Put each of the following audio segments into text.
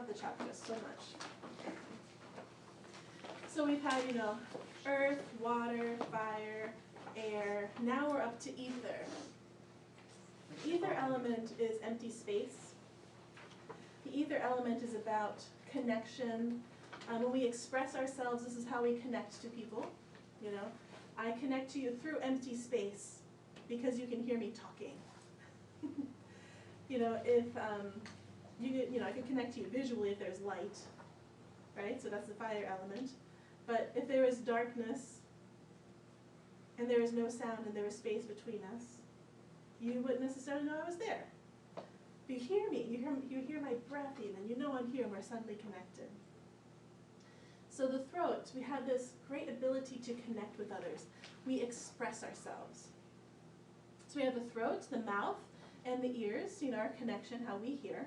love the chakras so much. So we've had, earth, water, fire, air. Now we're up to ether. The ether element is empty space. The ether element is about connection. When we express ourselves, this is how we connect to people. I connect to you through empty space because you can hear me talking. If I can connect to you visually if there's light, right? So that's the fire element. But if there is darkness and there is no sound and there is space between us, you wouldn't necessarily know I was there. If you hear me, you hear my breath even, you know I'm here and we're suddenly connected. So the throat, we have this great ability to connect with others. We express ourselves. So we have the throat, the mouth, and the ears, our connection, how we hear.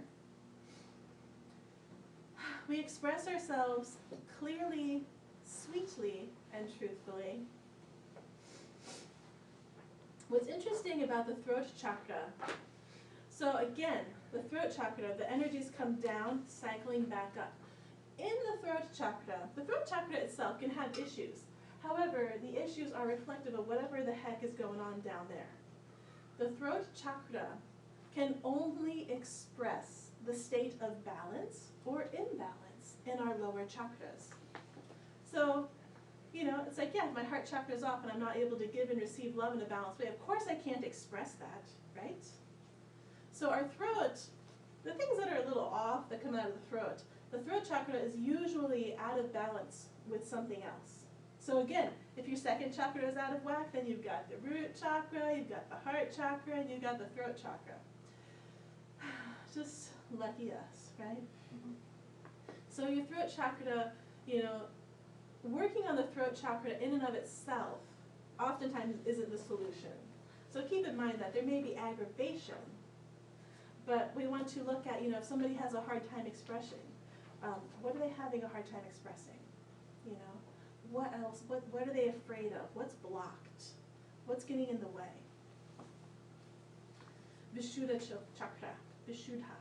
We express ourselves clearly, sweetly, and truthfully. What's interesting about the throat chakra, so again, the throat chakra, the energies come down, cycling back up. In the throat chakra itself can have issues. However, the issues are reflective of whatever the heck is going on down there. The throat chakra can only express the state of balance or imbalance in our lower chakras. So, it's like, if my heart chakra is off and I'm not able to give and receive love in a balanced way, of course I can't express that, right? So our throat, the things that are a little off that come out of the throat chakra is usually out of balance with something else. So again, if your second chakra is out of whack, then you've got the root chakra, you've got the heart chakra, and you've got the throat chakra. Just lucky us, right? So your throat chakra, working on the throat chakra in and of itself oftentimes isn't the solution. So keep in mind that there may be aggravation, but we want to look at, if somebody has a hard time expressing, what are they having a hard time expressing? What else? What are they afraid of? What's blocked? What's getting in the way? Vishuddha chakra, Vishuddha.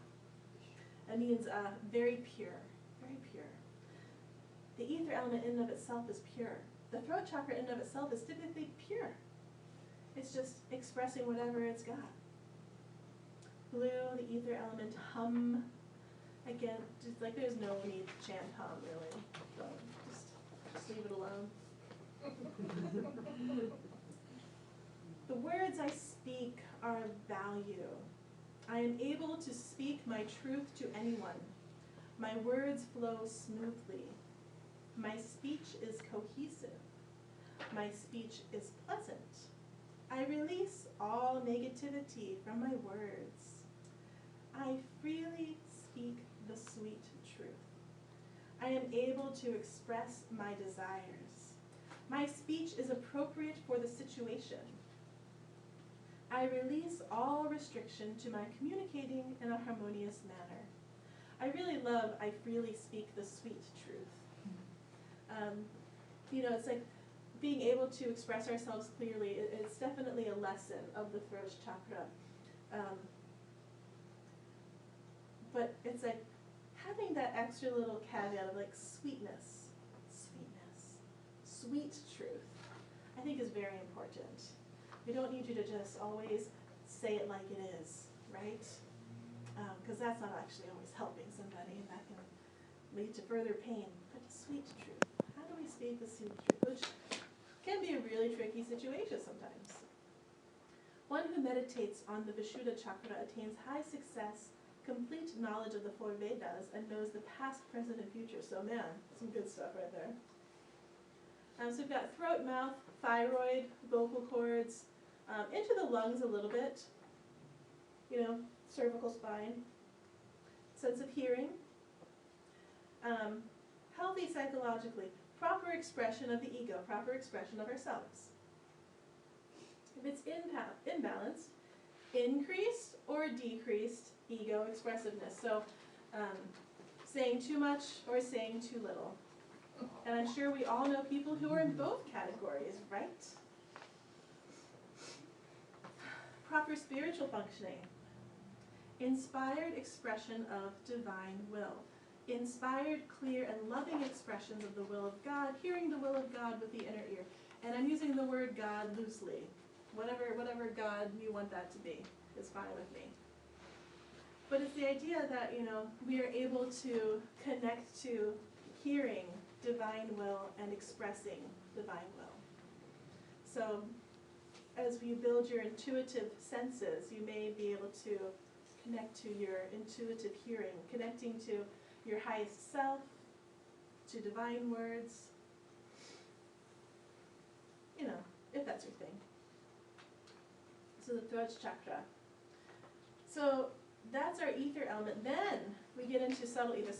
That means very pure, very pure. The ether element in and of itself is pure. The throat chakra in and of itself is typically pure. It's just expressing whatever it's got. Blue, the ether element, hum. Again, just like there's no need to chant hum, really. So just leave it alone. The words I speak are of value. I am able to speak my truth to anyone. My words flow smoothly. My speech is cohesive. My speech is pleasant. I release all negativity from my words. I freely speak the sweet truth. I am able to express my desires. My speech is appropriate for the situation. I release all restriction to my communicating in a harmonious manner. I really love I freely speak the sweet truth. It's like being able to express ourselves clearly. It's definitely a lesson of the throat chakra. But it's like having that extra little caveat of like sweetness, sweet truth, I think is very important. We don't need you to just always say it like it is, right? Because that's not actually always helping somebody, and that can lead to further pain. But sweet truth. How do we speak the sweet truth? Which can be a really tricky situation sometimes. One who meditates on the Vishuddha chakra attains high success, complete knowledge of the four Vedas, and knows the past, present, and future. So man, some good stuff right there. So we've got throat, mouth, thyroid, vocal cords, into the lungs a little bit, cervical spine, sense of hearing, healthy psychologically, proper expression of the ego, proper expression of ourselves. If it's imbalanced, increased or decreased ego expressiveness. So saying too much or saying too little. And I'm sure we all know people who are in both categories, right? Proper spiritual functioning. Inspired expression of divine will. inspired, clear, and loving expressions of the will of God, hearing the will of God with the inner ear. And I'm using the word God loosely. Whatever God you want that to be is fine with me. But it's the idea that, we are able to connect to hearing divine will and expressing divine will. So as you build your intuitive senses, you may be able to connect to your intuitive hearing, connecting to your highest self, to divine words, if that's your thing. So the throat chakra. So that's our ether element. Then we get into subtle ether.